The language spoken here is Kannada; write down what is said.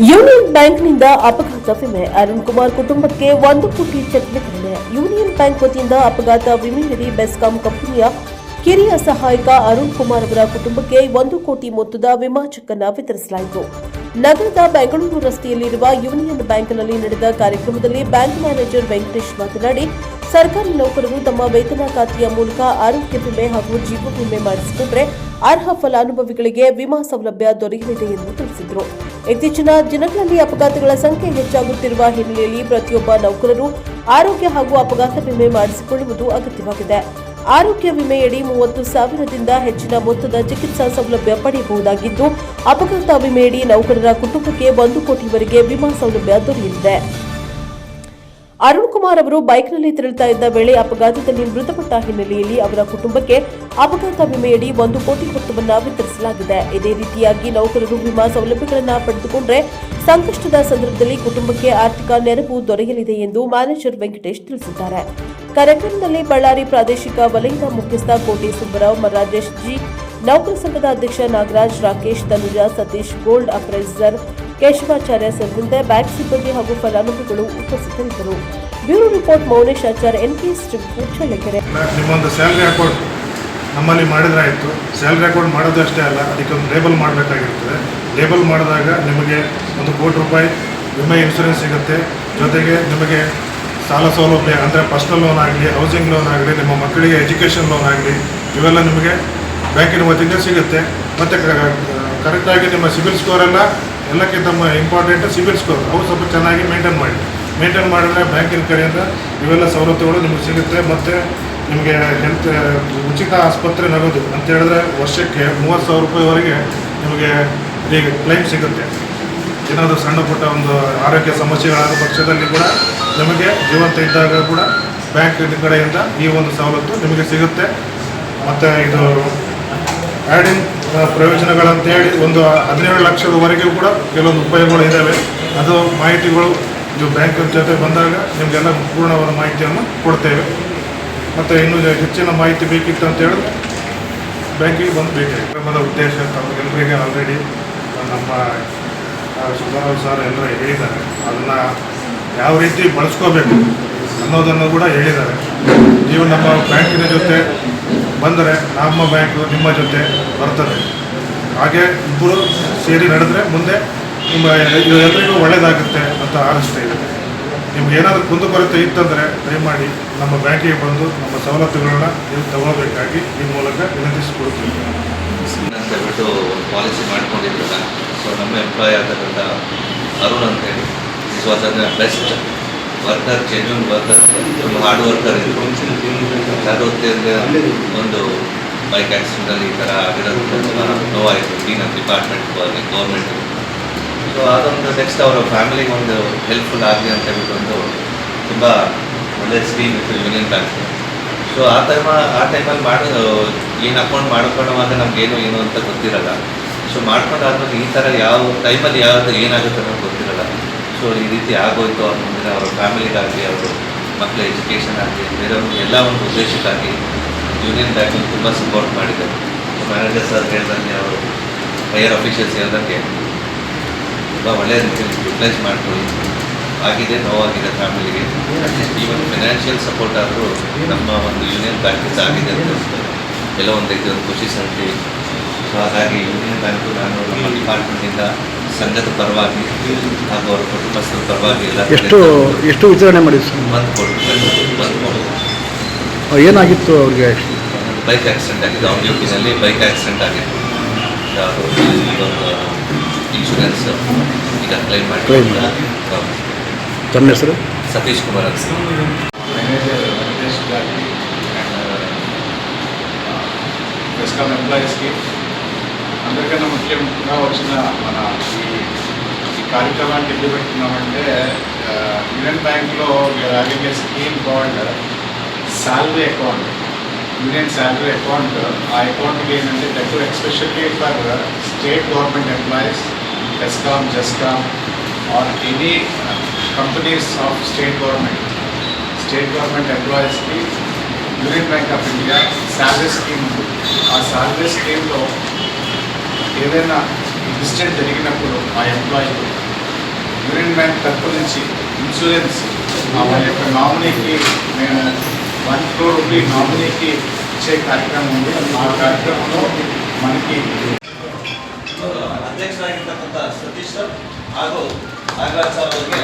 ಯೂನಿಯನ್ ಬ್ಯಾಂಕ್ನಿಂದ ಅಪಘಾತ ವಿಮೆ ಅರುಣ್ ಕುಮಾರ್ ಕುಟುಂಬಕ್ಕೆ 1 ಕೋಟಿ ಚೆಕ್ ವಿತರಣೆ. ಯೂನಿಯನ್ ಬ್ಯಾಂಕ್ ವತಿಯಿಂದ ಅಪಘಾತ ವಿಮೆಯಡಿ ಬೆಸ್ಕಾಂ ಕಂಪನಿಯ ಕಿರಿಯ ಸಹಾಯಕ ಅರುಣ್ ಕುಮಾರ್ ಅವರ ಕುಟುಂಬಕ್ಕೆ 1 ಕೋಟಿ ಮೊತ್ತದ ವಿಮಾ ಚೆಕ್ ಅನ್ನು ವಿತರಿಸಲಾಯಿತು. ನಗರದ ಬೆಂಗಳೂರು ರಸ್ತೆಯಲ್ಲಿರುವ ಯೂನಿಯನ್ ಬ್ಯಾಂಕ್ನಲ್ಲಿ ನಡೆದ ಕಾರ್ಯಕ್ರಮದಲ್ಲಿ ಬ್ಯಾಂಕ್ ಮ್ಯಾನೇಜರ್ ವೆಂಕಟೇಶ್ ಮಾತನಾಡಿ, ಸರ್ಕಾರಿ ನೌಕರರು ತಮ್ಮ ವೇತನ ಖಾತೆಯ ಮೂಲಕ ಆರೋಗ್ಯ ವಿಮೆ ಹಾಗೂ ಜೀವ ವಿಮೆ ಮಾಡಿಸಿಕೊಂಡರೆ ಅರ್ಹ ಫಲಾನುಭವಿಗಳಿಗೆ ವಿಮಾ ಸೌಲಭ್ಯ ದೊರೆಯಲಿದೆ ಎಂದು ತಿಳಿಸಿದರು. ಇತ್ತೀಚಿನ ದಿನಗಳಲ್ಲಿ ಅಪಘಾತಗಳ ಸಂಖ್ಯೆ ಹೆಚ್ಚಾಗುತ್ತಿರುವ ಹಿನ್ನೆಲೆಯಲ್ಲಿ ಪ್ರತಿಯೊಬ್ಬ ನೌಕರರು ಆರೋಗ್ಯ ಹಾಗೂ ಅಪಘಾತ ವಿಮೆ ಮಾಡಿಸಿಕೊಳ್ಳುವುದು ಅಗತ್ಯವಾಗಿದೆ. ಆರೋಗ್ಯ ವಿಮೆಯಡಿ 30,000ದಿಂದ ಹೆಚ್ಚಿನ ಮೊತ್ತದ ಚಿಕಿತ್ಸಾ ಸೌಲಭ್ಯ ಪಡೆಯಬಹುದಾಗಿದ್ದು, ಅಪಘಾತ ವಿಮೆಯಡಿ ನೌಕರರ ಕುಟುಂಬಕ್ಕೆ 1 ಕೋಟಿವರೆಗೆ ವಿಮಾ ಸೌಲಭ್ಯ ದೊರೆಯಲಿದೆ. ಅರುಣ್ ಕುಮಾರ್ ಅವರು ಬೈಕ್ನಲ್ಲಿ ತೆರಳುತ್ತಾ ಇದ್ದ ವೇಳೆ ಅಪಘಾತದಲ್ಲಿ ಮೃತಪಟ್ಟ ಹಿನ್ನೆಲೆಯಲ್ಲಿ ಅವರ ಕುಟುಂಬಕ್ಕೆ ಅಪಘಾತ ವಿಮೆಯಡಿ 1 ಕೋಟಿ ಮೊತ್ತವನ್ನು ವಿತರಿಸಲಾಗಿದೆ. ಇದೇ ರೀತಿಯಾಗಿ ನೌಕರರು ವಿಮಾ ಸೌಲಭ್ಯಗಳನ್ನು ಪಡೆದುಕೊಂಡರೆ ಸಂಕಷ್ಟದ ಸಂದರ್ಭದಲ್ಲಿ ಕುಟುಂಬಕ್ಕೆ ಆರ್ಥಿಕ ನೆರವು ದೊರೆಯಲಿದೆ ಎಂದು ಮ್ಯಾನೇಜರ್ ವೆಂಕಟೇಶ್ ತಿಳಿಸಿದ್ದಾರೆ. ಕಾರ್ಯಕ್ರಮದಲ್ಲಿ ಬಳ್ಳಾರಿ ಪ್ರಾದೇಶಿಕ ವಲಯದ ಮುಖ್ಯಸ್ಥ ಕೋಟೆ ಸುಬ್ಬರಾವ್, ರಾಜೇಶ್ ಜಿ, ನೌಕರ ಸಂಘದ ಅಧ್ಯಕ್ಷ ನಾಗರಾಜ್, ರಾಕೇಶ್, ತನುಜಾ, ಸತೀಶ್, ಗೋಲ್ಡ್ ಅಪ್ರೈಸರ್ ಕೇಶವಾಚಾರ್ಯ ಸೇರಿದಂತೆ ಬ್ಯಾಂಕ್ ಸಿಬ್ಬಂದಿ ಹಾಗೂ ಫಲಾನುಭವಿಗಳು ಉಪಸ್ಥಿತರಿದ್ದರು. Bureau report Mounesh Achar, NPS report, Challakere. ನಿಮ್ಮೊಂದು ಸ್ಯಾಲರಿ ಅಕೌಂಟ್ ನಮ್ಮಲ್ಲಿ ಮಾಡಿದ್ರಾಯಿತು. ಸ್ಯಾಲರಿ ಅಕೌಂಟ್ ಮಾಡೋದು ಅಷ್ಟೇ ಅಲ್ಲ, ಅದಕ್ಕೊಂದು ಲೇಬಲ್ ಮಾಡಬೇಕಾಗಿರ್ತದೆ. ಲೇಬಲ್ ಮಾಡಿದಾಗ ನಿಮಗೆ 1 ಕೋಟಿ ರೂಪಾಯಿ ವಿಮೆ ಇನ್ಶೂರೆನ್ಸ್ ಸಿಗುತ್ತೆ. ಜೊತೆಗೆ ನಿಮಗೆ ಸಾಲ ಸೌಲಭ್ಯ ಅಂದರೆ ಪರ್ಸನಲ್ ಲೋನ್ ಆಗಲಿ, ಹೌಸಿಂಗ್ ಲೋನ್ ಆಗಲಿ, ನಿಮ್ಮ ಮಕ್ಕಳಿಗೆ ಎಜುಕೇಷನ್ ಲೋನ್ ಆಗಲಿ, ಇವೆಲ್ಲ ನಿಮಗೆ ಬ್ಯಾಂಕಿನ ವತಿಯಿಂದ ಸಿಗುತ್ತೆ. ಮತ್ತು ಕರೆಕ್ಟಾಗಿ ನಿಮ್ಮ ಸಿಬಿಲ್ ಸ್ಕೋರೆಲ್ಲ ಎಲ್ಲಕ್ಕಿಂತ ಇಂಪಾರ್ಟೆಂಟ್ ಸಿಬಿಲ್ ಸ್ಕೋರ್, ಅವು ಸ್ವಲ್ಪ ಚೆನ್ನಾಗಿ ಮೇಂಟೈನ್ ಮಾಡಿದ್ರೆ ಬ್ಯಾಂಕಿನ ಕಡೆಯಿಂದ ಇವೆಲ್ಲ ಸವಲತ್ತುಗಳು ನಿಮಗೆ ಸಿಗುತ್ತೆ. ಮತ್ತು ನಿಮಗೆ ಹೆಲ್ತ್ ಉಚಿತ ಆಸ್ಪತ್ರೆ ನಗದು ಅಂತ ಹೇಳಿದ್ರೆ ವರ್ಷಕ್ಕೆ 30,000 ರೂಪಾಯಿವರೆಗೆ ನಿಮಗೆ ಈಗ ಕ್ಲೈಮ್ ಸಿಗುತ್ತೆ. ಏನಾದರೂ ಸಣ್ಣ ಪುಟ್ಟ ಒಂದು ಆರೋಗ್ಯ ಸಮಸ್ಯೆಗಳಾದ ಪಕ್ಷದಲ್ಲಿ ಕೂಡ ನಿಮಗೆ ಜೀವಂತ ಇದ್ದಾಗ ಕೂಡ ಬ್ಯಾಂಕಿನ ಕಡೆಯಿಂದ ಈ ಒಂದು ಸವಲತ್ತು ನಿಮಗೆ ಸಿಗುತ್ತೆ. ಮತ್ತು ಇದು ಆ್ಯಡಿಂಗ್ ಪ್ರಯೋಜನಗಳಂತೇಳಿ ಒಂದು 17 ಲಕ್ಷದವರೆಗೂ ಕೂಡ ಕೆಲವೊಂದು ಉಪಯೋಗಗಳು ಇದ್ದಾವೆ. ಅದು ಮಾಹಿತಿಗಳು ಇದು ಬ್ಯಾಂಕ್ ಜೊತೆ ಬಂದಾಗ ನಿಮಗೆಲ್ಲ ಪೂರ್ಣವಾದ ಮಾಹಿತಿಯನ್ನು ಕೊಡ್ತೇವೆ. ಮತ್ತು ಇನ್ನೂ ಹೆಚ್ಚಿನ ಮಾಹಿತಿ ಬೇಕಿತ್ತು ಅಂತ ಹೇಳಿದ್ರೆ ಬ್ಯಾಂಕಿಗೆ ಬಂದು ಕಾರ್ಯಕ್ರಮದ ಉದ್ದೇಶ ತಮಗೆಲ್ಲರಿಗೆ ಆಲ್ರೆಡಿ ನಮ್ಮ ಸುಧಾರಾವ್ ಸರ್ ಎಲ್ಲರೂ ಹೇಳಿದ್ದಾರೆ. ಅದನ್ನು ಯಾವ ರೀತಿ ಬಳಸ್ಕೋಬೇಕು ಅನ್ನೋದನ್ನು ಕೂಡ ಹೇಳಿದ್ದಾರೆ. ನೀವು ನಮ್ಮ ಬ್ಯಾಂಕಿನ ಜೊತೆ ಬಂದರೆ ನಮ್ಮ ಬ್ಯಾಂಕು ನಿಮ್ಮ ಜೊತೆ ಬರ್ತದೆ. ಹಾಗೆ ಇಬ್ಬರು ಸೇರಿ ನಡೆದ್ರೆ ಮುಂದೆ ನಿಮ್ಮ ಎಲ್ಲರಿಗೂ ಒಳ್ಳೆಯದಾಗುತ್ತೆ ಅಂತ ಆಲೋಚನೆ ಇದೆ. ನಿಮ್ಗೆ ಏನಾದರೂ ಕುಂದುಕೊರತೆ ಇತ್ತಂದರೆ ದಯಮಾಡಿ ನಮ್ಮ ಬ್ಯಾಂಕಿಗೆ ಬಂದು ನಮ್ಮ ಸವಲತ್ತುಗಳನ್ನ ನೀವು ತಗೋಬೇಕಾಗಿ ಈ ಮೂಲಕ ವಿನಂತಿಸಿಕೊಡ್ತೀವಿ ಅಂತ ಹೇಳ್ಬಿಟ್ಟು ಒಂದು ಪಾಲಿಸಿ ಮಾಡ್ಕೊಂಡಿದ್ರಲ್ಲ. ಸೊ ನಮ್ಮ ಎಂಪ್ಲಾಯ್ ಆದಂಥ ಅರುಣ್ ಅಂತೇಳಿ this was a best worker, genuine worker, ತುಂಬ ಹಾರ್ಡ್ ವರ್ಕರ್ ಇದ್ದರು. ಜಾಗೃತಿಯಿಂದ ಒಂದು ಬೈಕ್ ಆಕ್ಸಿಡೆಂಟಲ್ಲಿ ಈ ಥರ ಆಗಿರೋದು ತುಂಬ ನೋವಾಯಿತು ಈ ನಮ್ಮ ಡಿಪಾರ್ಟ್ಮೆಂಟ್ ಗೌರ್ಮೆಂಟ್. ಸೊ ಅದೊಂದು ನೆಕ್ಸ್ಟ್ ಅವರ ಫ್ಯಾಮಿಲಿಗೆ ಒಂದು ಹೆಲ್ಪ್ಫುಲ್ ಆಗಲಿ ಅಂತ ಹೇಳ್ಬಿಟ್ಟು ಒಂದು ತುಂಬ ಒಳ್ಳೆಯ ಸ್ಕೀಮ್ ಇತ್ತು ಯೂನಿಯನ್ ಬ್ಯಾಂಕ್. ಸೊ ಆ ಟೈಮಲ್ಲಿ ಏನು ಅಕೌಂಟ್ ಮಾಡ್ಕೊಳ್ಳೋವಾಗ ನಮಗೇನು ಏನು ಅಂತ ಗೊತ್ತಿರಲ್ಲ. ಸೊ ಮಾಡ್ಕೊಂಡಾದ್ಮೇಲೆ ಈ ಥರ ಯಾವ ಟೈಮಲ್ಲಿ ಯಾವುದು ಏನಾಗುತ್ತೆ ಅನ್ನೋದು ಗೊತ್ತಿರಲ್ಲ. ಸೊ ಈ ರೀತಿ ಆಗೋಯ್ತು ಅವ್ರ ಮುಂದಿನ ಅವರ ಫ್ಯಾಮಿಲಿಗಾಗಲಿ, ಅವರು ಮಕ್ಕಳ ಎಜುಕೇಷನ್ ಆಗಲಿ, ಬೇರೆಯವ್ರಿಗೆ ಎಲ್ಲ ಒಂದು ಉದ್ದೇಶಕ್ಕಾಗಿ ಯೂನಿಯನ್ ಬ್ಯಾಂಕಿಗೆ ತುಂಬ ಸಪೋರ್ಟ್ ಮಾಡಿದ್ದಾರೆ. ಮ್ಯಾನೇಜರ್ ಸರ್ ಹೇಳ್ದಂಗೆ, ಅವರು ಹೈಯರ್ ಅಫಿಷಿಯಲ್ಸ್ ಹೇಳ್ದಂಗೆ ತುಂಬ ಒಳ್ಳೆಯ ರೀತಿಯಲ್ಲಿ ಯುಟಿಲೈಸ್ ಮಾಡ್ಕೊಳ್ಳಿ. ಆಗಿದೆ, ನೋವಾಗಿದೆ ಫ್ಯಾಮಿಲಿಗೆ. ಅಟ್ಲೀಸ್ಟ್ ಈವನ್ ಫಿನಾನ್ಷಿಯಲ್ ಸಪೋರ್ಟ್ ಆದರೂ ನಮ್ಮ ಒಂದು ಯೂನಿಯನ್ ಬ್ಯಾಂಕಿಂದ ಆಗಿದೆ ಅಂತ ಎಲ್ಲೋ ಒಂದು ರೀತಿ ಒಂದು ಖುಷಿ ಸಂಖ್ಯೆ. ಸೊ ಹಾಗಾಗಿ ಯೂನಿಯನ್ ಬ್ಯಾಂಕು ನಾನು ನಮ್ಮ ಡಿಪಾರ್ಟ್ಮೆಂಟಿಂದ ಸಂಘದ ಪರವಾಗಿ ಹಾಗೂ ಅವರ ಕುಟುಂಬಸ್ಥರ ಪರವಾಗಿ ಎಲ್ಲ ಎಷ್ಟು ವಿತರಣೆ ಮಾಡಿದ್ರು ಸರ್? 1 ಕೋಟಿ. ಏನಾಗಿತ್ತು ಅವ್ರಿಗೆ? ಬೈಕ್ ಆಕ್ಸಿಡೆಂಟ್ ಆಗಿದೆ. ಆನ್ ಡ್ಯೂಟಿನಲ್ಲಿ ಬೈಕ್ ಆಕ್ಸಿಡೆಂಟ್ ಆಗಿತ್ತು. ಒಂದು ಇನ್ಶೂರೆನ್ಸ್ ಈಗ ಕ್ಲೈಮ್ ಮಾಡಿ. ತಮ್ಮ ಹೆಸರು? సతీష్ కుమార్ అని మేనేజర్ వెంకటేష్ గారికి అండ్ వెస్కామ్ ఎంప్లాయీస్కి అందరికన్నా ముఖ్యంగా వచ్చిన మన ఈ కార్యక్రమానికి ఎందుకు పెట్టుకున్నామంటే యూనియన్ బ్యాంక్లో having a scheme called salary account, union salary account. ఆ అకౌంట్కి ఏంటంటే that especially for state government employees, వెస్కామ్, GESCOM or any companies of state government employees की union bank of India salary scheme आ सैलरी स्कीम లో ఏదైనా ఇన్సిడెంట్ జరిగినప్పుడు ఆ ఎంప్లాయీకి యూనియన్ బ్యాంక్ తరఫు నుంచి ఇన్సూరెన్స్ వాళ్ళ యొక్క నామినీకి మేము 1 crore రూపీ నామినీకి ఇచ్చే కార్యక్రమం ఉంది. ఆ కార్యక్రమంలో మనకి ಅಧ್ಯಕ್ಷರಾಗಿರ್ತಕ್ಕಂಥ ಸತೀಶ್ ಸರ್ ಹಾಗೂ ನಾಗರಾಜ್ ಸರ್ ಅವರಿಗೆ